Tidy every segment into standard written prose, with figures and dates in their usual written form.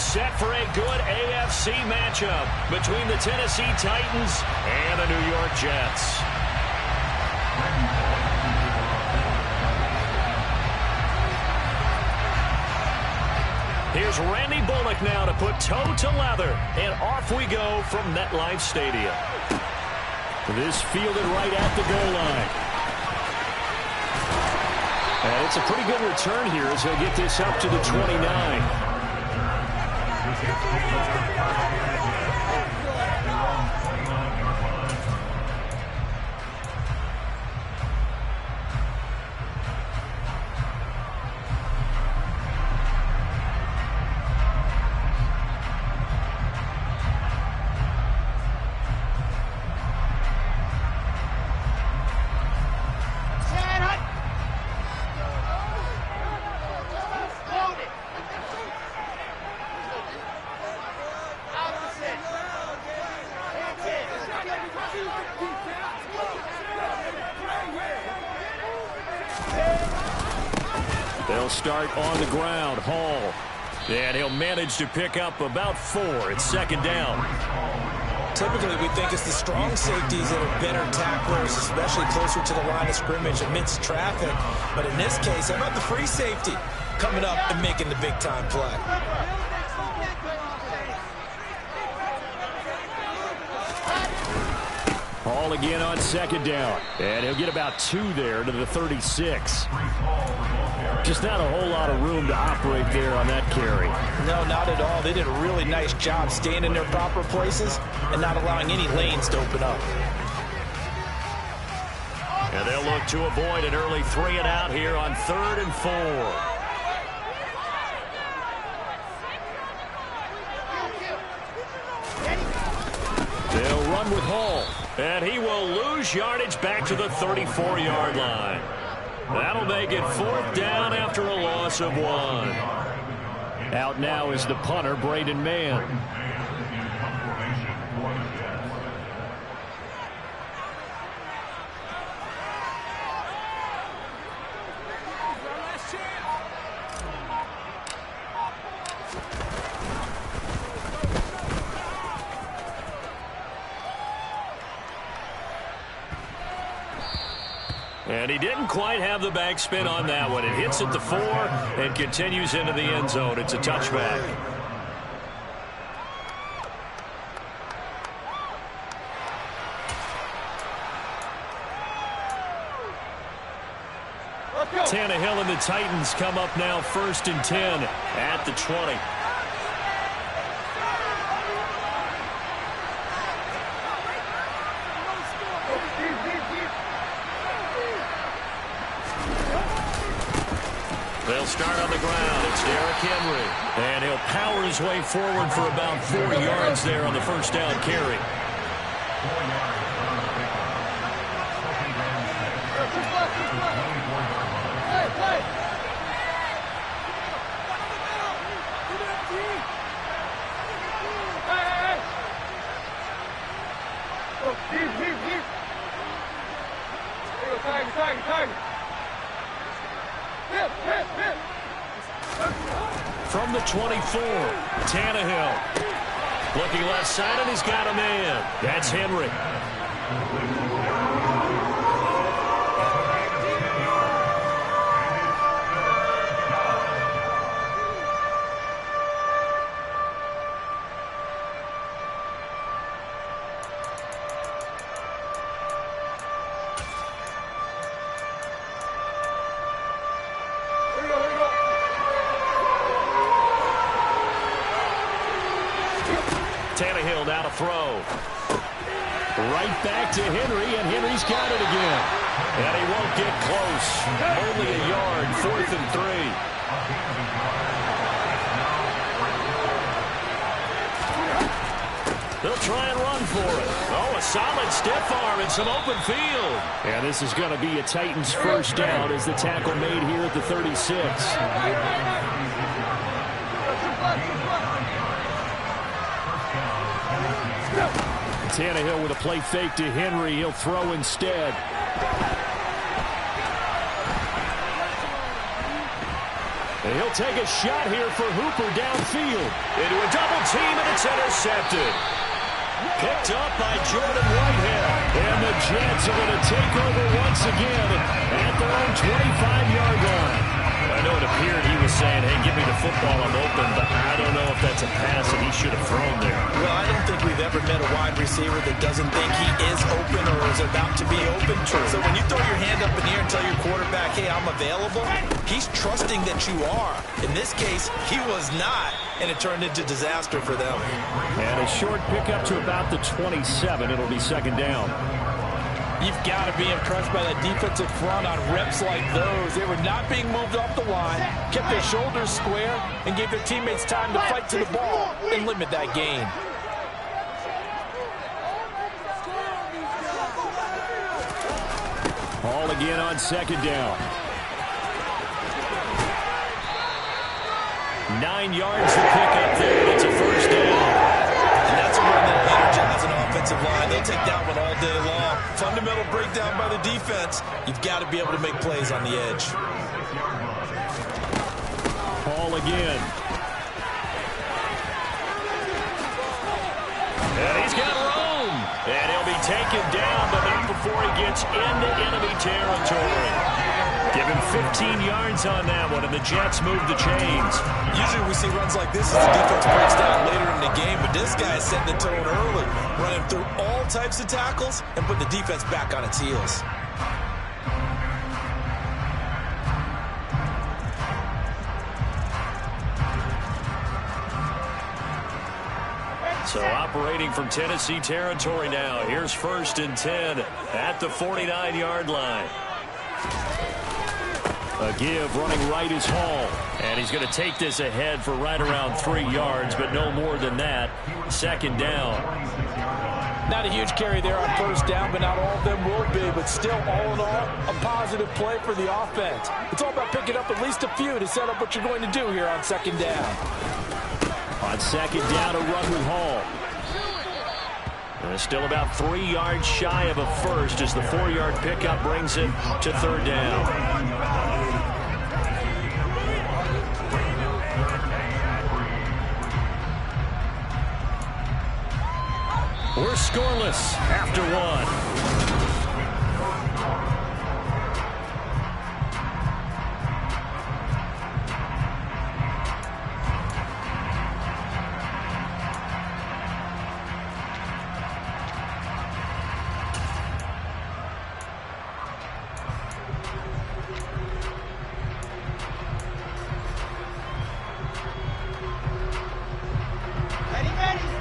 set for a good AFC matchup between the Tennessee Titans and the New York Jets. Here's Randy Bullock now to put toe to leather, and off we go from MetLife Stadium. This fielded right at the goal line. And it's a pretty good return here as he'll get this up to the 29. They'll start on the ground. Hall. And he'll manage to pick up about 4. It's second down. Typically, we think it's the strong safeties that are better tacklers, especially closer to the line of scrimmage amidst traffic. But in this case, how about the free safety coming up and making the big-time play? Hall again on second down. And he'll get about 2 there to the 36. Just not a whole lot of room to operate there on that carry. No, not at all. They did a really nice job staying in their proper places and not allowing any lanes to open up. And they'll look to avoid an early 3 and out here on 3rd and 4. They'll run with Hall. And he will lose yardage back to the 34-yard line. That'll make it 4th down after a loss of 1. Out now is the punter, Braden Mann. And he didn't quite have the backspin on that one. It hits at the 4 and continues into the end zone. It's a touchback. Tannehill and the Titans come up now 1st and 10 at the 20. They'll start on the ground. It's Derrick Henry. And he'll power his way forward for about 4 yards there on the first down carry. From the 24, Tannehill. Looking left side, and he's got a man. That's Henry. Tannehill now to throw. Right back to Henry, and Henry's got it again. And he won't get close. Only a yard, 4th and 3. They'll try and run for it. Oh, a solid stiff arm and some open field. And this is going to be a Titans first down as the tackle made here at the 36. Tannehill with a play fake to Henry. He'll throw instead. And he'll take a shot here for Hooper downfield. Into a double team, and it's intercepted. Picked up by Jordan Whitehead. And the Jets are going to take over once again at their own 25-yard line. I know it appeared he was saying, hey, give me the football, I'm open, but I don't know if that's a pass that he should have thrown there. Well, I don't think we've ever met a wide receiver that doesn't think he is open or is about to be open. So when you throw your hand up in the air and tell your quarterback, hey, I'm available, he's trusting that you are. In this case, he was not, and it turned into disaster for them. And a short pickup to about the 27. It'll be second down. You've got to be impressed by that defensive front on reps like those. They were not being moved off the line, kept their shoulders square, and gave their teammates time to fight to the ball and limit that gain. Ball again on second down. 9 yards to pick up there. It's a first down. And that's a run that'll energize an offensive line. They'll take that one all day long. Fundamental breakdown by the defense. You've got to be able to make plays on the edge. Ball again. And he's got room. And he'll be taken down, but not before he gets into enemy territory. Give him 15 yards on that one, and the Jets move the chains. Usually we see runs like this as the defense breaks down later in the game, but this guy is setting the tone early, running through all types of tackles and putting the defense back on its heels. So operating from Tennessee territory now. Here's 1st and 10 at the 49-yard line. A give running right is Hall. And he's going to take this ahead for right around 3 yards, but no more than that. Second down. Not a huge carry there on first down, but not all of them will be. But still, all in all, a positive play for the offense. It's all about picking up at least a few to set up what you're going to do here on second down. On second down, a run with Hall. And still about 3 yards shy of a first as the 4-yard pickup brings it to third down. We're scoreless after one.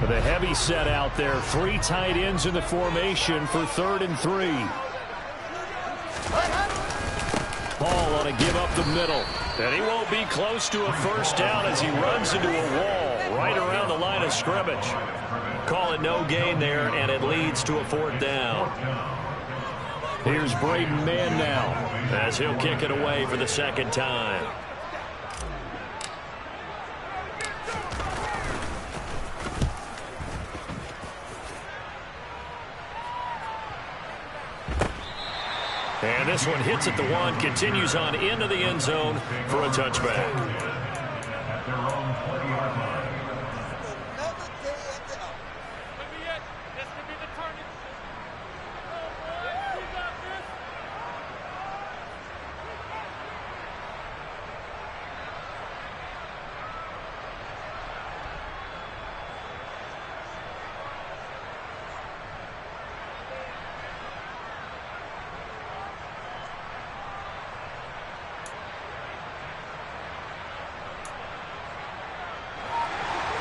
With a heavy set out there, 3 tight ends in the formation for 3rd and 3. Ball on a give up the middle. And he won't be close to a first down as he runs into a wall right around the line of scrimmage. Call it no gain there, and it leads to a 4th down. Here's Braden Mann now as he'll kick it away for the second time. And this one hits at the 1, continues on into the end zone for a touchback.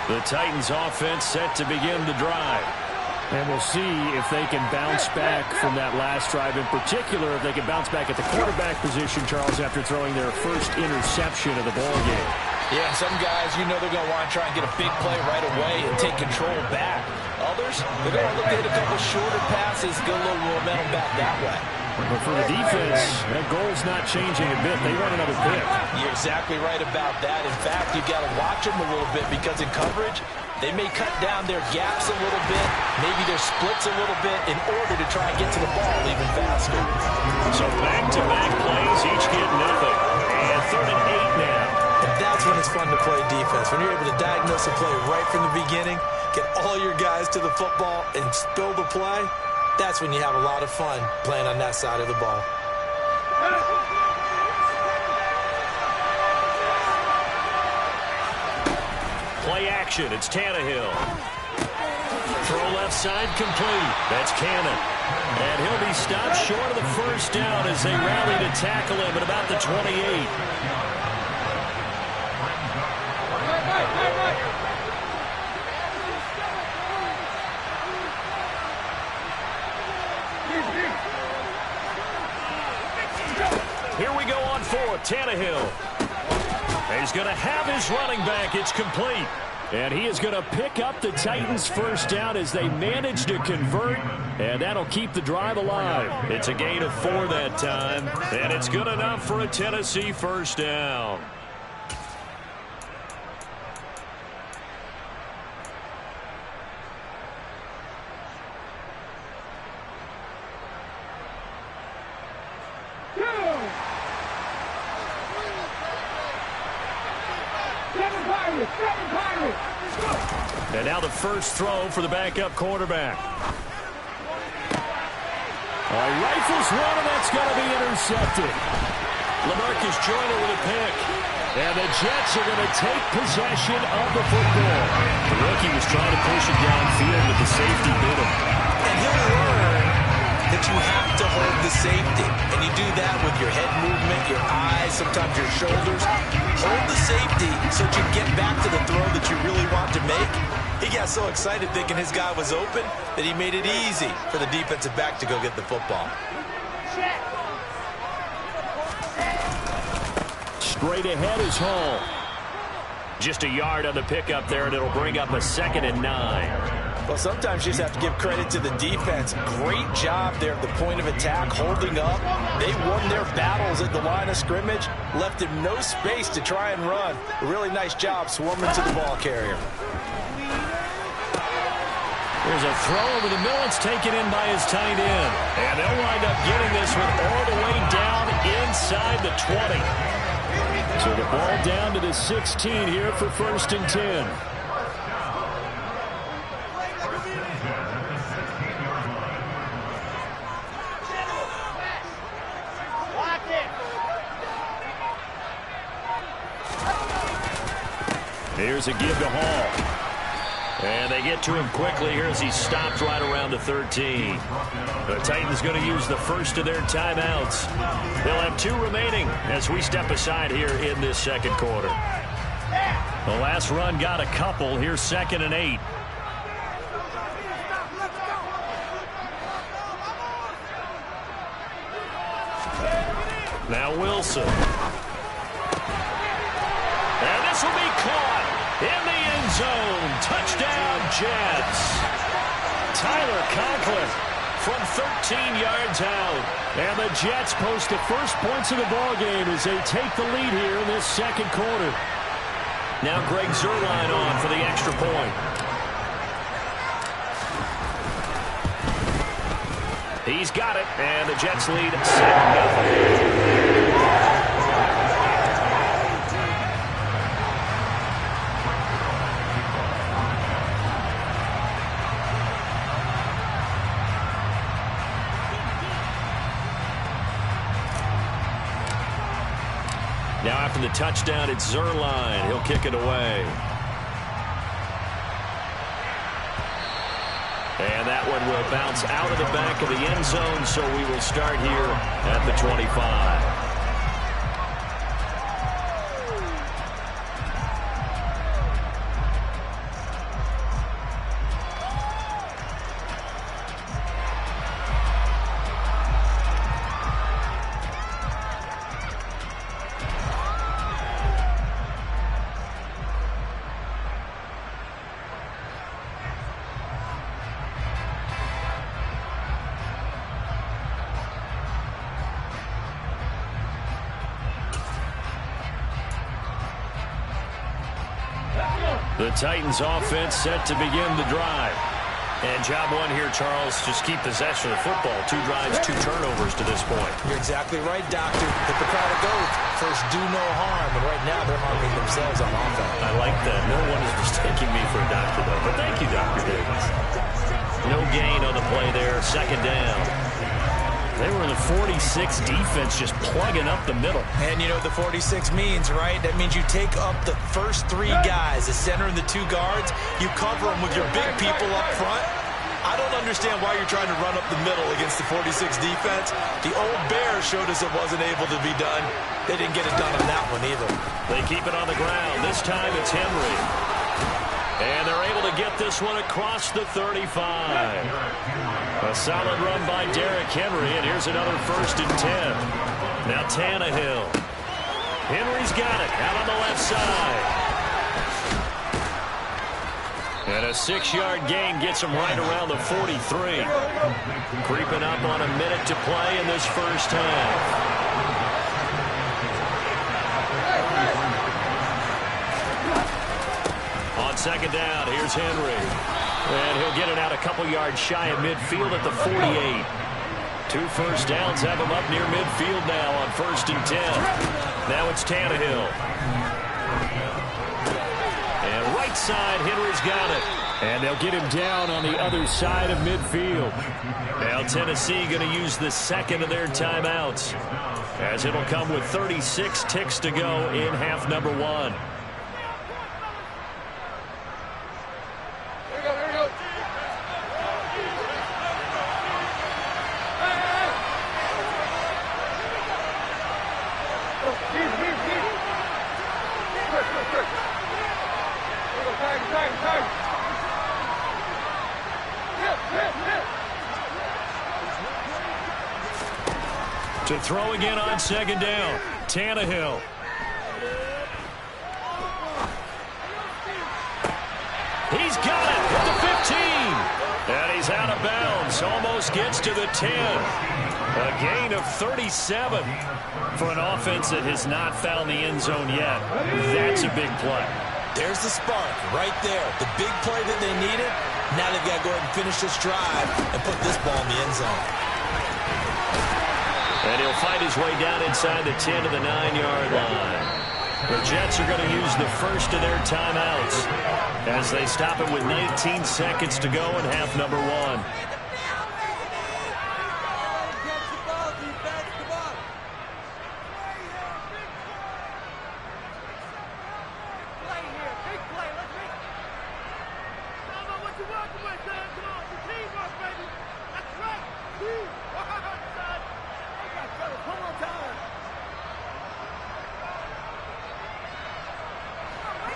The Titans offense set to begin the drive. And we'll see if they can bounce back from that last drive. In particular, if they can bounce back at the quarterback position, Charles, after throwing their first interception of the ballgame. Yeah, some guys, you know they're going to want to try and get a big play right away and take control back. Others, they're going to look at a couple shorter passes, get a little momentum back that way. But for the defense, that goal's not changing a bit. They want another pick. You're exactly right about that. In fact, you've got to watch them a little bit because in coverage, they may cut down their gaps a little bit, maybe their splits a little bit in order to try and get to the ball even faster. So back-to-back plays, each get nothing. And 3rd and 8 now. And That's when it's fun to play defense. When you're able to diagnose a play right from the beginning, get all your guys to the football, and spill the play, that's when you have a lot of fun playing on that side of the ball. Play action. It's Tannehill. Throw left side complete. That's Cannon. And he'll be stopped short of the first down as they rally to tackle him at about the 28. Here we go on fourth. Tannehill. He's going to have his running back. It's complete. And he is going to pick up the Titans' first down as they manage to convert. And that'll keep the drive alive. It's a gain of 4 that time. And it's good enough for a Tennessee first down. And now the first throw for the backup quarterback. Rifles one, and that's going to be intercepted. LaMarcus Joyner with a pick. And the Jets are going to take possession of the football. The rookie was trying to push it downfield, but the safety bit him. And he'll learn that you have to hold the safety. And you do that with your head movement, your eyes, sometimes your shoulders. Hold the safety so that you get back to the throw that you really want to make. He got so excited thinking his guy was open that he made it easy for the defensive back to go get the football. Straight ahead is Hall. Just a yard on the pickup there, and it'll bring up a 2nd and 9. Well, sometimes you just have to give credit to the defense. Great job there at the point of attack, holding up. They won their battles at the line of scrimmage, left him no space to try and run. A really nice job swarming to the ball carrier. There's a throw over the middle. It's taken in by his tight end. And they'll wind up getting this one all the way down inside the 20. So the ball down to the 16 here for 1st and 10. Here's a give to Hall. And they get to him quickly here as he stopped right around the 13. The Titans going to use the first of their timeouts. They'll have 2 remaining as we step aside here in this second quarter. The last run got a couple. Here's 2nd and 8. Now Wilson. And this will be caught in the end zone. Touchdown, Jets. Tyler Conklin from 13 yards out. And the Jets post the first points of the ball game as they take the lead here in this second quarter. Now Greg Zuerlein on for the extra point. He's got it, and the Jets lead 7-0. Now after the touchdown, it's Zuerlein. He'll kick it away. And that one will bounce out of the back of the end zone, so we will start here at the 25. The Titans offense set to begin the drive. And job one here, Charles, just keep possession of the football. 2 drives, 2 turnovers to this point. You're exactly right, Doctor. Hippocratic oath. First, do no harm. And right now, they're harming themselves on offense. I like that. No one is mistaking me for a doctor, though. But thank you, Dr. Davis. No gain on the play there. 2nd down. They were in the 46 defense, just plugging up the middle. And you know what the 46 means, right? That means you take up the first 3 guys, the center and the 2 guards. You cover them with your big people up front. I don't understand why you're trying to run up the middle against the 46 defense. The old Bears showed us it wasn't able to be done. They didn't get it done on that one either. They keep it on the ground. This time it's Henry. And they're able to get this one across the 35. A solid run by Derrick Henry, and here's another 1st and 10. Now Tannehill. Henry's got it out on the left side. And a 6-yard gain gets him right around the 43. Creeping up on a minute to play in this first half. On 2nd down, here's Henry. And he'll get it out a couple yards shy of midfield at the 48. 2 first downs have him up near midfield now on 1st and 10. Now it's Tannehill. And right side, Henry's got it. And they'll get him down on the other side of midfield. Now Tennessee going to use the 2nd of their timeouts, as it'll come with 36 ticks to go in half number 1. To throw again on 2nd down, Tannehill. He's got it at the 15. And he's out of bounds. Almost gets to the 10. A gain of 37 for an offense that has not found the end zone yet. That's a big play. There's the spark right there. The big play that they needed. Now they've got to go ahead and finish this drive and put this ball in the end zone. And he'll fight his way down inside the 10 to the 9-yard line. The Jets are going to use the first of their timeouts as they stop it with 19 seconds to go in half number 1.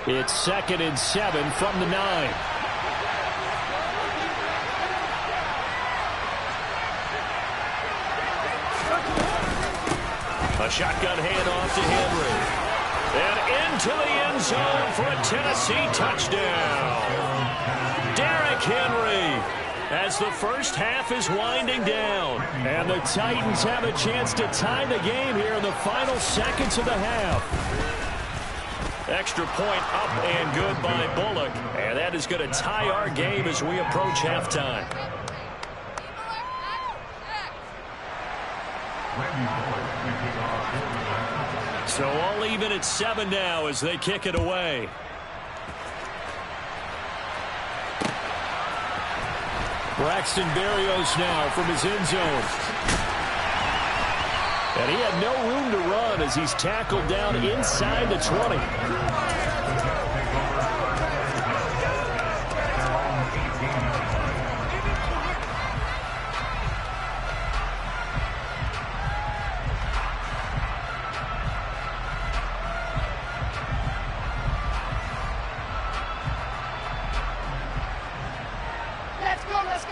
It's 2nd and 7 from the 9. A shotgun handoff to Henry. And into the end zone for a Tennessee touchdown. Derrick Henry, as the first half is winding down. And the Titans have a chance to tie the game here in the final seconds of the half. Extra point up and good by Bullock. And that is going to tie our game as we approach halftime. So all even at 7 now as they kick it away. Braxton Berrios now from his end zone. And he had no room to run as he's tackled down inside the 20.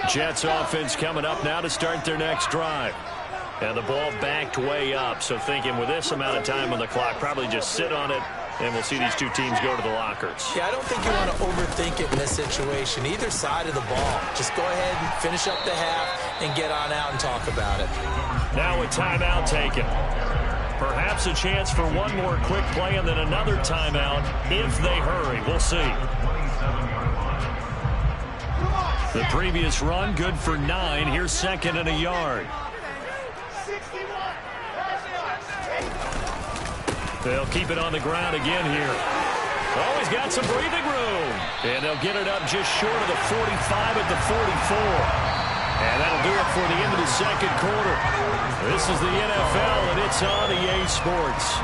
Jets offense coming up now to start their next drive. And the ball backed way up, so thinking with this amount of time on the clock, probably just sit on it, and we'll see these two teams go to the lockers. Yeah, I don't think you want to overthink it in this situation, either side of the ball. Just go ahead and finish up the half and get on out and talk about it. Now a timeout taken. Perhaps a chance for one more quick play and then another timeout if they hurry. We'll see. The previous run, good for 9. Here's second and a yard. They'll keep it on the ground again here. Oh, he's got some breathing room. And they'll get it up just short of the 45 at the 44. And that'll do it for the end of the second quarter. This is the NFL, and it's on EA Sports.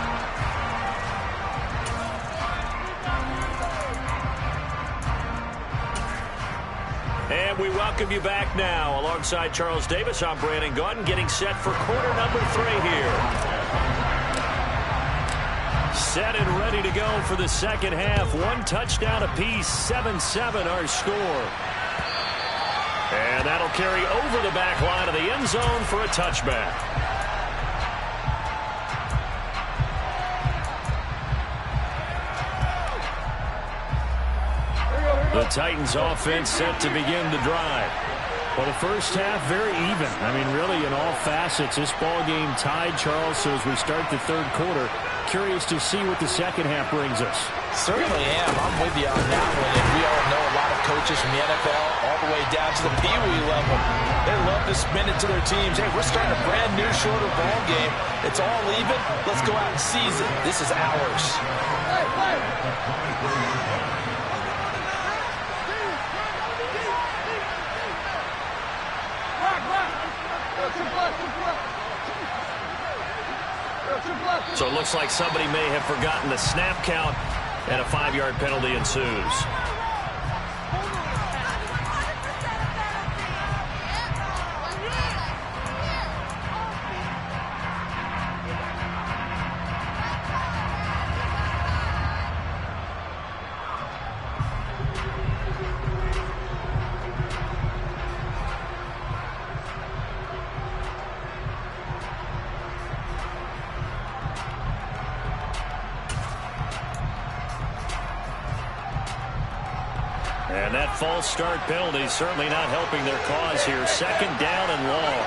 And we welcome you back now. Alongside Charles Davis, I'm Brandon Gaudin, getting set for quarter number 3 here. Set and ready to go for the second half. 1 touchdown apiece, 7-7 our score. And that'll carry over the back line of the end zone for a touchback. The Titans offense set to begin the drive. Well, the first half, very even. I mean, really, in all facets, this ball game tied, Charles. So as we start the third quarter, curious to see what the second half brings us. Certainly am. I'm with you on that one. And we all know a lot of coaches from the NFL all the way down to the Pee-wee level. They love to spin it to their teams. Hey, we're starting a brand new, shorter ball game. It's all even. Let's go out and seize it. This is ours. So it looks like somebody may have forgotten the snap count, and a 5-yard penalty ensues. And that false start penalty certainly not helping their cause here. Second down and long.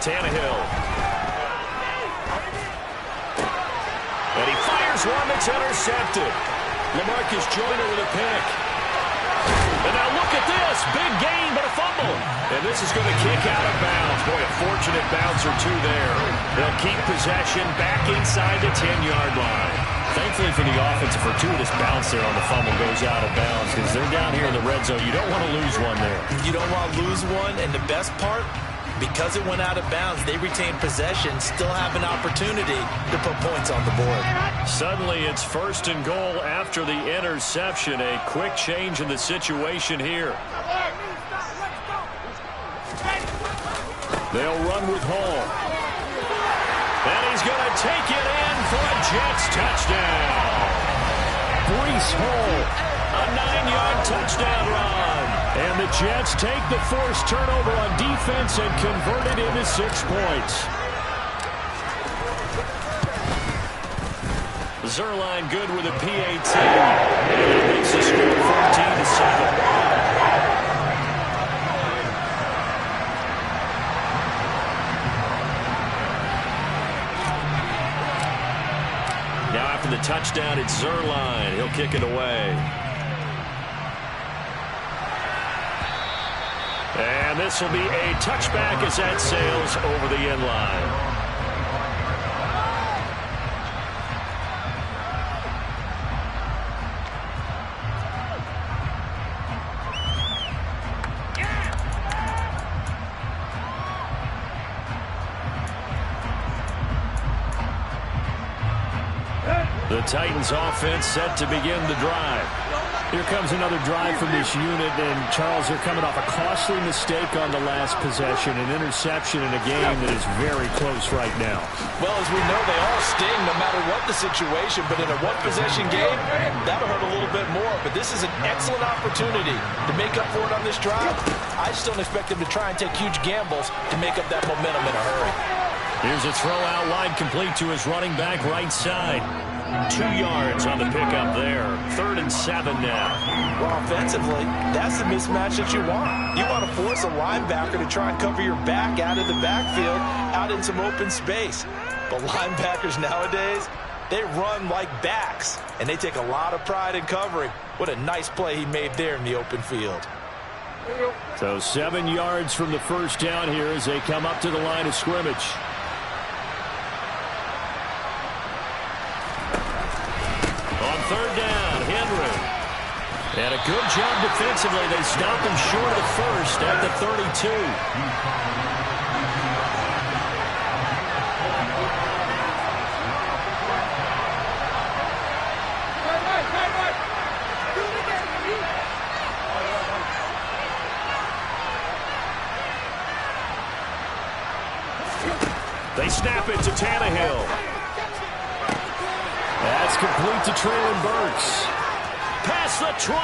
Tannehill. And he fires one that's intercepted. LaMarcus Joyner with a pick. And now look at this. Big gain, but a fumble. And this is going to kick out of bounds. Boy, a fortunate bounce or two there. They'll keep possession back inside the 10-yard line. Thankfully for the offense, a fortuitous bounce there on the fumble goes out of bounds because they're down here in the red zone. You don't want to lose one there. You don't want to lose one, and the best part, because it went out of bounds, they retain possession, still have an opportunity to put points on the board. Suddenly, it's first and goal after the interception. A quick change in the situation here. They'll run with Hall. And he's going to take it in for a Jets touchdown. Breece Hall, a 9-yard touchdown run. And the Jets take the forced turnover on defense and convert it into 6 points. Zerline good with a PAT. And it makes the score 14-7. The touchdown, it's Zerline. He'll kick it away. And this will be a touchback as that sails over the end line. The Titans offense set to begin the drive. Here comes another drive from this unit, and Charles, they're coming off a costly mistake on the last possession, an interception in a game that is very close right now. Well, as we know, they all sting no matter what the situation, but in a one-possession game, that'll hurt a little bit more. But this is an excellent opportunity to make up for it on this drive. I just don't expect them to try and take huge gambles to make up that momentum in a hurry. Here's a throw out wide, complete to his running back right side. 2 yards on the pickup there. 3rd and 7 now. Well, offensively, that's the mismatch that you want. You want to force a linebacker to try and cover your back out of the backfield, out in some open space. But linebackers nowadays, They run like backs, and they take a lot of pride in covering. What a nice play he made there in the open field. So 7 yards from the first down here as they come up to the line of scrimmage. On third down, Henry. And a good job defensively. They stopped him short of the first at the 32. They snap it to Tannehill. That's complete to Traylon Burks. Past the 20.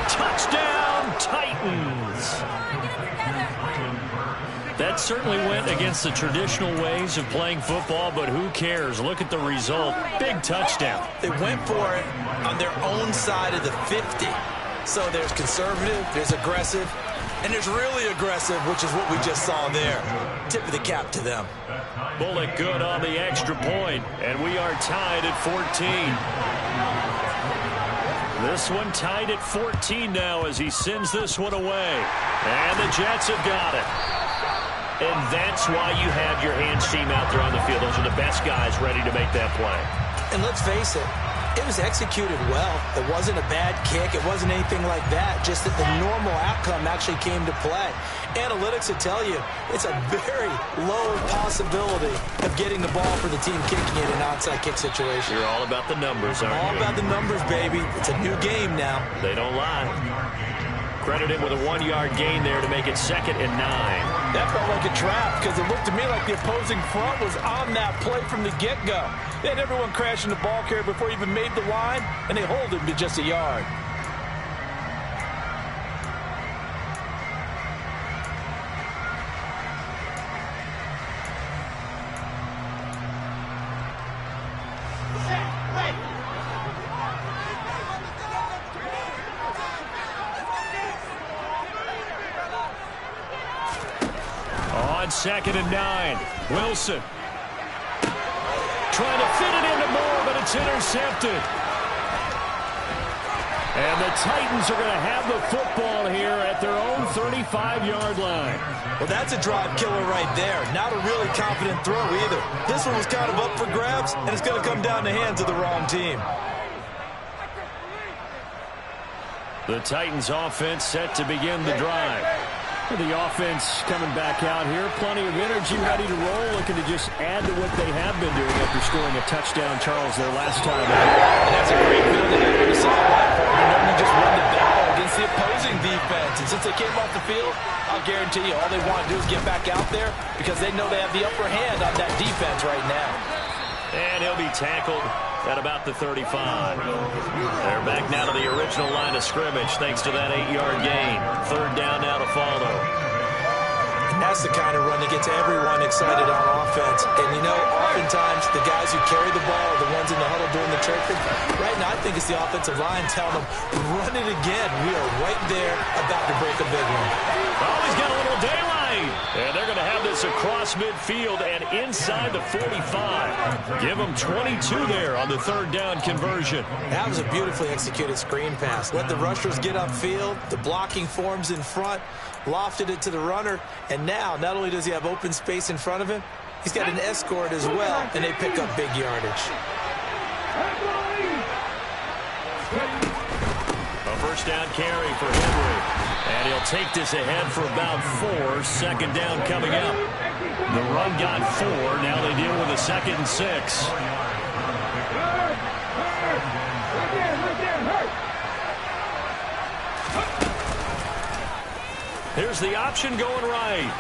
Touchdown, Titans. That certainly went against the traditional ways of playing football, but who cares? Look at the result. Big touchdown. They went for it on their own side of the 50. So there's conservative, there's aggressive, and there's really aggressive, which is what we just saw there. Tip of the cap to them. Bullock good on the extra point, and we are tied at 14. This one tied at 14 now as he sends this one away. And the Jets have got it. And that's why you have your hands team out there on the field. Those are the best guys ready to make that play. And let's face it, it was executed well. It wasn't a bad kick. It wasn't anything like that. Just that the normal outcome actually came to play. Analytics will tell you it's a very low possibility of getting the ball for the team kicking it in an onside kick situation. You're all about the numbers, aren't you? All about the numbers, baby. It's a new game now. They don't lie. Credit him with a 1-yard gain there to make it 2nd and 9. That felt like a trap because it looked to me like the opposing front was on that play from the get-go. They had everyone crashing the ball carrier before he even made the line, and they hold him to just a yard. On 2nd and 9, Wilson. Trying to fit it into Moore, but it's intercepted. And the Titans are going to have the football here at their own 35-yard line. Well, that's a drive killer right there. Not a really confident throw either. This one was kind of up for grabs, and it's going to come down the hands of the wrong team. The Titans offense set to begin the drive. The offense coming back out here. Plenty of energy, ready to roll, looking to just add to what they have been doing after scoring a touchdown, Charles, their last time out. And that's a great feeling to have on the sideline, partner, knowing you just won the battle against the opposing defense. And since they came off the field, I'll guarantee you all they want to do is get back out there because they know they have the upper hand on that defense right now. And he'll be tackled at about the 35. They're back now to the original line of scrimmage thanks to that 8-yard gain. 3rd down now to follow. And that's the kind of run that gets everyone excited on offense. And, you know, oftentimes the guys who carry the ball are the ones in the huddle doing the chirping. Right now, I think it's the offensive line telling them, run it again. We are right there about to break a big one. Oh, he's got a little daylight. And they're going to have this across midfield and inside the 45. Give them 22 there on the 3rd down conversion. That was a beautifully executed screen pass. Let the rushers get upfield. The blocking forms in front. Lofted it to the runner. And now, not only does he have open space in front of him, he's got an escort as well, and they pick up big yardage. A 1st down carry for Henry. And he'll take this ahead for about 4. 2nd down coming up. The run got 4. Now they deal with a 2nd and 6. Here's the option going right.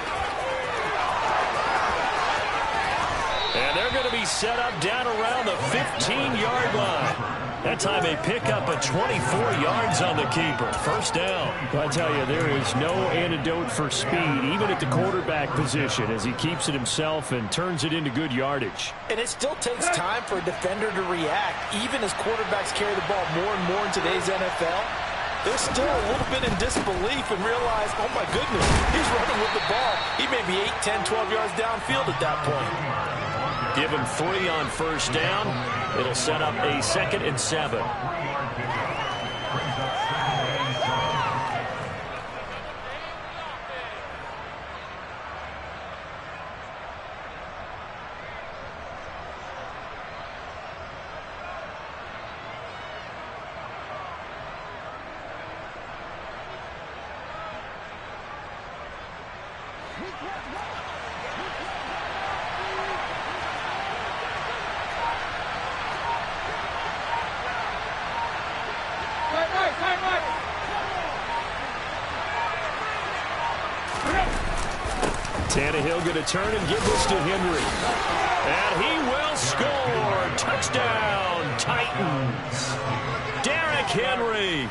And they're going to be set up down around the 15-yard line. That time they pick up a 24 yards on the keeper. 1st down. But I tell you, there is no antidote for speed, even at the quarterback position, as he keeps it himself and turns it into good yardage. And it still takes time for a defender to react. Even as quarterbacks carry the ball more and more in today's NFL, they're still a little bit in disbelief and realize, oh my goodness, he's running with the ball. He may be 8, 10, 12 yards downfield at that point. Give him 3 on first down. It'll set up a 2nd and 7. Tannehill going to turn and give this to Henry. And he will score. Touchdown, Titans. Derrick Henry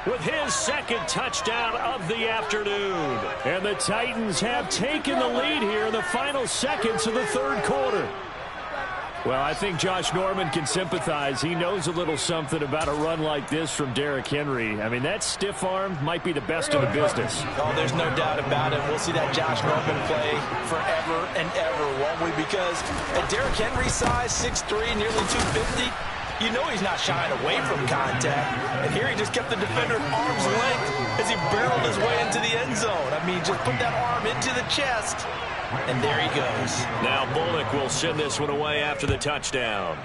with his 2nd touchdown of the afternoon. And the Titans have taken the lead here in the final seconds of the 3rd quarter. Well, I think Josh Norman can sympathize. He knows a little something about a run like this from Derrick Henry. I mean, that stiff arm might be the best in the business. Oh, there's no doubt about it. We'll see that Josh Norman play forever and ever, won't we? Because at Derrick Henry's size, 6'3", nearly 250, you know he's not shying away from contact. And here he just kept the defender at arm's length as he barreled his way into the end zone. I mean, just put that arm into the chest. And there he goes. Now Bullock will send this one away after the touchdown.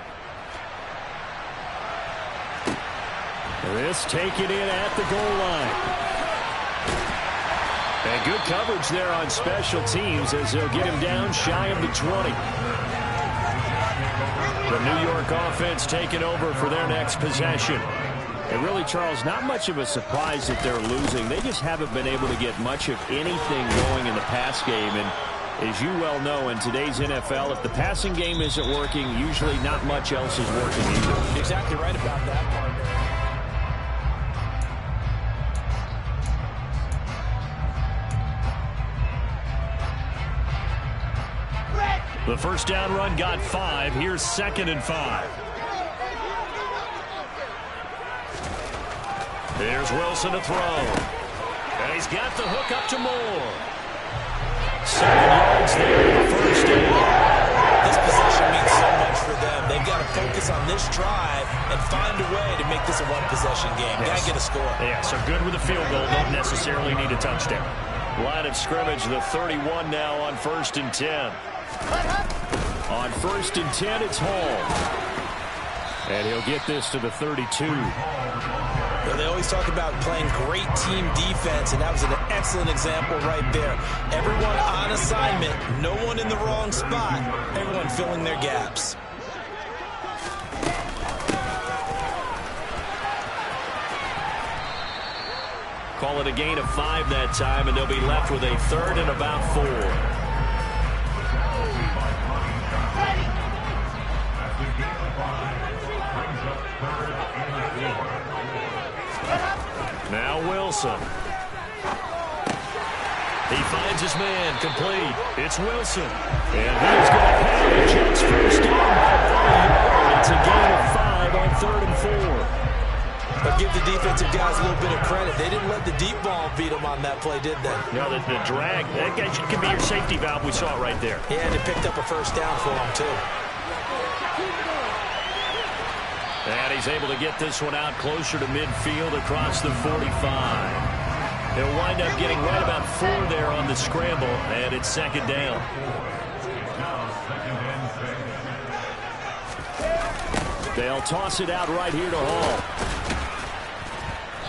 This taken in at the goal line. And good coverage there on special teams as they'll get him down shy of the 20. The New York offense taking over for their next possession. And really, Charles, not much of a surprise that they're losing. They just haven't been able to get much of anything going in the pass game. And as you well know, in today's NFL, if the passing game isn't working, usually not much else is working either. You're exactly right about that, partner. The first down run got 5. Here's 2nd and 5. There's Wilson to throw. And he's got the hook up to Moore. 7 yards there in the first down. This possession means so much for them. They've got to focus on this drive and find a way to make this a one-possession game. Got to get a score. Yeah, so good with a field goal. Don't necessarily need a touchdown. Line of scrimmage, the 31 now on 1st and 10. On 1st and 10, it's Hall. And he'll get this to the 32. Well, they always talk about playing great team defense, and that was an excellent example right there. Everyone on assignment, no one in the wrong spot, everyone filling their gaps. Call it a gain of 5 that time, and they'll be left with a 3rd and about 4. Now Wilson. He finds his man, complete. It's Wilson. And he's going to have the Jets first down by 30 yards. It's a gain of 5 on 3rd and 4. But give the defensive guys a little bit of credit. They didn't let the deep ball beat them on that play, did they? No, the drag, that could be your safety valve. We saw it right there. Yeah, and it picked up a first down for them, too. And he's able to get this one out closer to midfield across the 45. He'll wind up getting right about 4 there on the scramble, and it's 2nd down. They'll toss it out right here to Hall.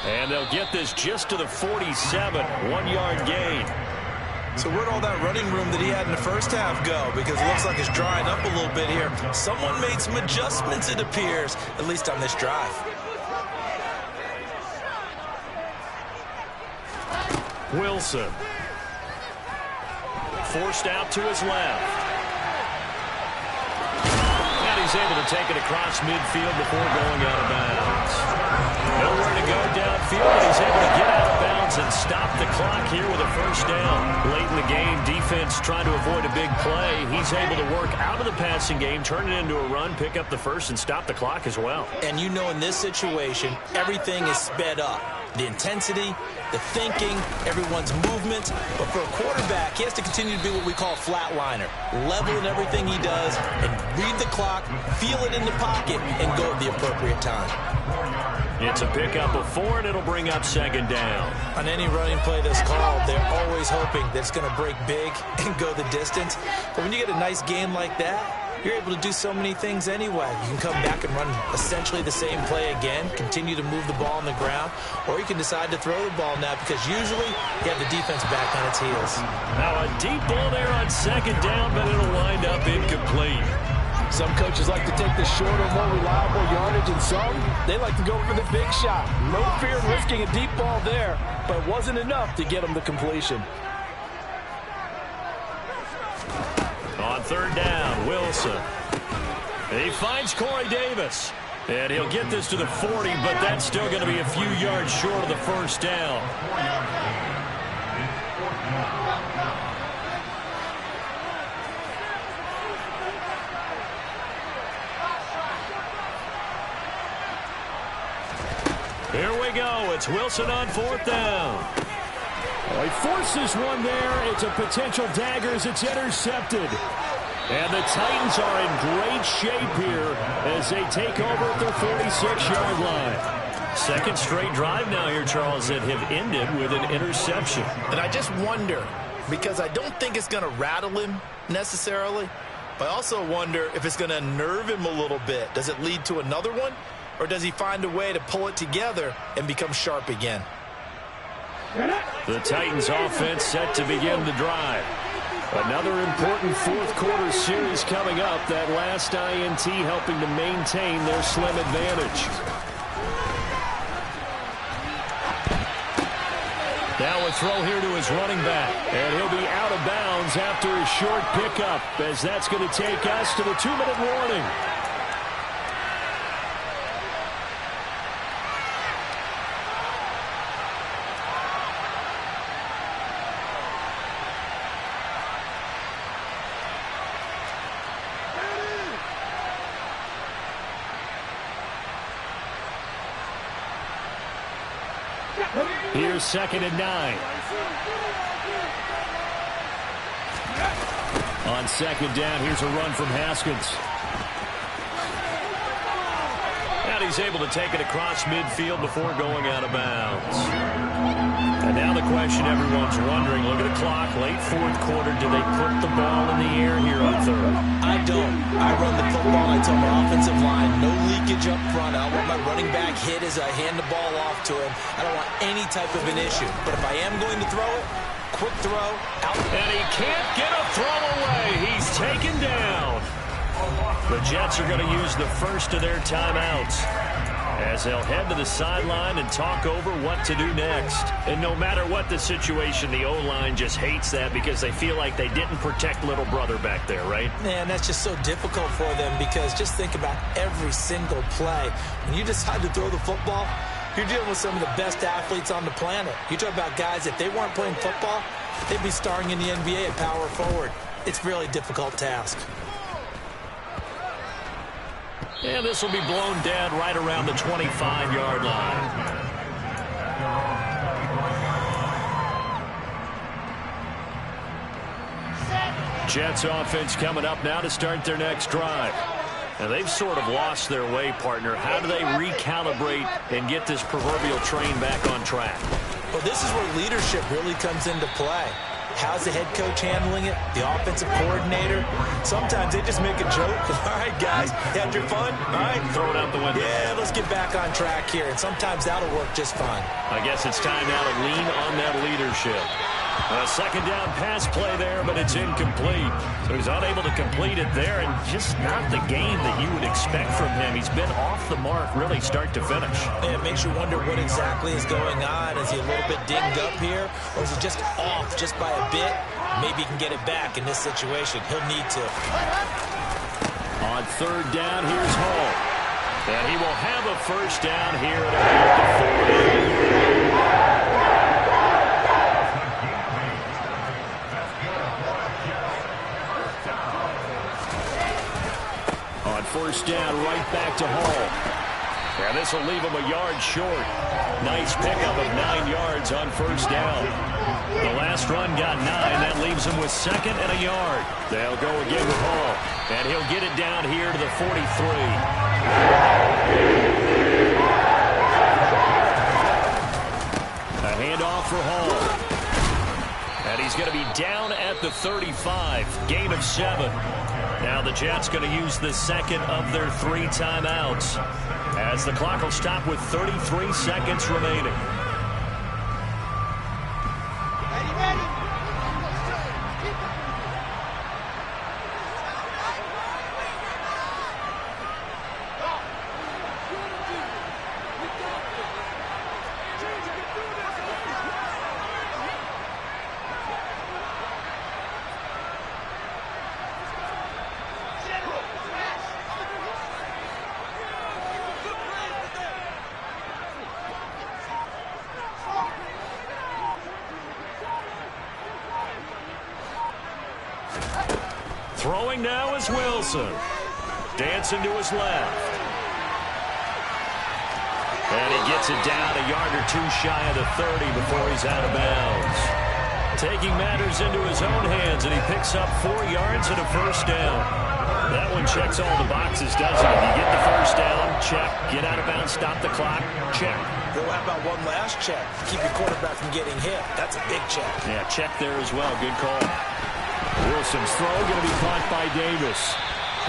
And they'll get this just to the 47, 1-yard gain. So where'd all that running room that he had in the first half go? Because it looks like it's drying up a little bit here. Someone made some adjustments, it appears, at least on this drive. Wilson. Forced out to his left. And he's able to take it across midfield before going out of bounds. Nowhere to go downfield, but he's able to get out of bounds and stop the clock here with a first down. Late in the game, defense trying to avoid a big play. He's able to work out of the passing game, turn it into a run, pick up the first, and stop the clock as well. And you know in this situation, everything is sped up. the intensity, the thinking, everyone's movement. But for a quarterback, he has to continue to be what we call a flatliner. Level in everything he does and read the clock, feel it in the pocket, and go at the appropriate time. It's a pickup of 4, and it'll bring up 2nd down. On any running play that's called, they're always hoping that it's going to break big and go the distance. But when you get a nice game like that, you're able to do so many things anyway. You can come back and run essentially the same play again, continue to move the ball on the ground, or you can decide to throw the ball now because usually you have the defense back on its heels. Now a deep ball there on 2nd down, but it'll wind up incomplete. Some coaches like to take the shorter, more reliable yardage, and some, they like to go for the big shot. No fear in risking a deep ball there, but it wasn't enough to get them the completion. On 3rd down, Wilson. He finds Corey Davis. And he'll get this to the 40, but that's still going to be a few yards short of the 1st down. Here we go. It's Wilson on 4th down. Well, he forces one there. It's a potential dagger as it's intercepted. And the Titans are in great shape here as they take over at their 46-yard line. 2nd straight drive now here, Charles, that have ended with an interception. And I just wonder, because I don't think it's going to rattle him necessarily, but I also wonder if it's going to nerve him a little bit. Does it lead to another one? Or does he find a way to pull it together and become sharp again? The Titans offense set to begin the drive. Another important 4th quarter series coming up. That last INT helping to maintain their slim advantage. Now a throw here to his running back. And he'll be out of bounds after a short pickup, as that's going to take us to the 2-minute warning. Here's 2nd and 9. On 2nd down, here's a run from Haskins. And he's able to take it across midfield before going out of bounds. And now the question everyone's wondering, look at the clock, late 4th quarter, do they put the ball in the air here on 3rd? I don't. I run the football. I tell my offensive line, no leakage up front. I don't want my running back hit as I hand the ball off to him. I don't want any type of an issue. But if I am going to throw it, quick throw, out. And he can't get a throw away. He's taken down. The Jets are going to use the first of their timeouts as they'll head to the sideline and talk over what to do next. And no matter what the situation, the O-line just hates that because they feel like they didn't protect little brother back there, right? Man, that's just so difficult for them because just think about every single play. When you decide to throw the football, you're dealing with some of the best athletes on the planet. You talk about guys, if they weren't playing football, they'd be starring in the NBA at power forward. It's a really difficult task. And this will be blown dead right around the 25-yard line. Jets offense coming up now to start their next drive. And they've sort of lost their way, partner. How do they recalibrate and get this proverbial train back on track? Well, this is where leadership really comes into play. How's the head coach handling it? The offensive coordinator? Sometimes they just make a joke. All right, guys, had your fun? All right. Throw it out the window. Yeah, let's get back on track here. And sometimes that'll work just fine. I guess it's time now to lean on that leadership. A 2nd down pass play there, but it's incomplete. So he's unable to complete it there, and just not the game that you would expect from him. He's been off the mark really start to finish. Yeah, it makes you wonder what exactly is going on. Is he a little bit dinged up here, or is he just off just by a bit? Maybe he can get it back in this situation. He'll need to. On 3rd down, here's Hall. And he will have a first down here at about the 40. On 1st down, right back to Hall. And this will leave him a yard short. Nice pickup of 9 yards on first down. The last run got 9. That leaves him with 2nd and a yard. They'll go again with Hall. And he'll get it down here to the 43. A handoff for Hall. And he's going to be down at the 35. Gain of 7. Now the Jets going to use the second of their 3 timeouts, as the clock will stop with 33 seconds remaining. Throwing now is Wilson. Dancing to his left. And he gets it down a yard or 2 shy of the 30 before he's out of bounds. Taking matters into his own hands, and he picks up 4 yards and a first down. That one checks all the boxes, doesn't it? You get the first down, check. Get out of bounds, stop the clock, check. Well, how about one last check? Keep your quarterback from getting hit. That's a big check. Yeah, check there as well. Good call. Wilson's throw going to be caught by Davis.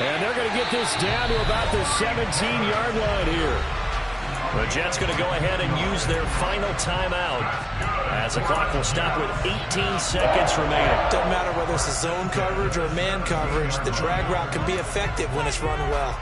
And they're going to get this down to about the 17-yard line here. The Jets going to go ahead and use their final timeout, as the clock will stop with 18 seconds remaining. Doesn't matter whether it's a zone coverage or man coverage, the drag route can be effective when it's run well.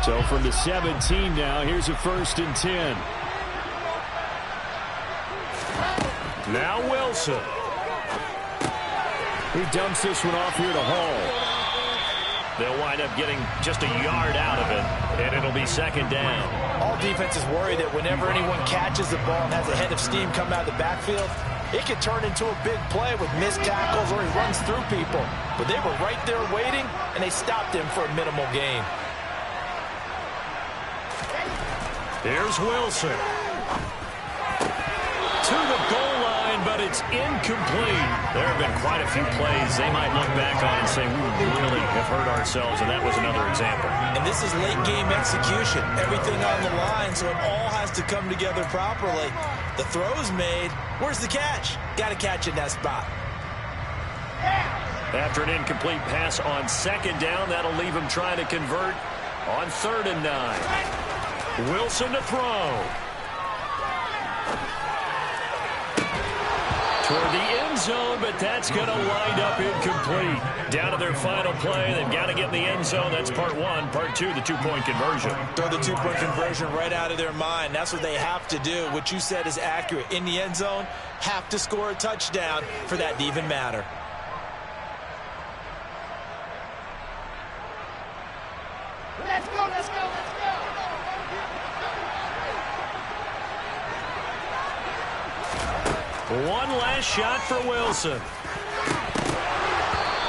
So from the 17 now, here's a 1st and 10. Now Wilson. He dumps this one off here to Hall. They'll wind up getting just a yard out of it, and it'll be 2nd down. All defenses worry that whenever anyone catches the ball and has a head of steam come out of the backfield, it can turn into a big play with missed tackles or he runs through people. But they were right there waiting, and they stopped him for a minimal gain. Here's Wilson. To the goal line, but it's incomplete. There have been quite a few plays they might look back on and say, we really have hurt ourselves, and that was another example. And this is late-game execution. Everything on the line, so it all has to come together properly. The throw's made. Where's the catch? Got to catch in that spot. After an incomplete pass on 2nd down, that'll leave him trying to convert on 3rd and 9. Wilson to throw. Toward the end zone, but that's going to wind up incomplete. Down to their final play. They've got to get in the end zone. That's part 1. Part 2, the 2-point conversion. Throw the 2-point conversion right out of their mind. That's what they have to do. What you said is accurate. In the end zone, have to score a touchdown for that to even matter. Let's go, let's go, let's go. One last shot for Wilson.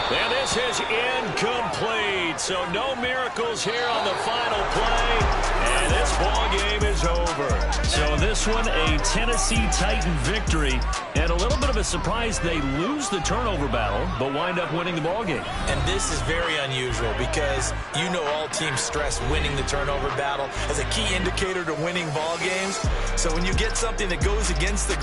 And this is incomplete. So no miracles here on the final play. And this ball game is over. So this one, a Tennessee Titan victory. And a little bit of a surprise, they lose the turnover battle, but wind up winning the ball game. And this is very unusual because you know all teams stress winning the turnover battle as a key indicator to winning ball games. So when you get something that goes against the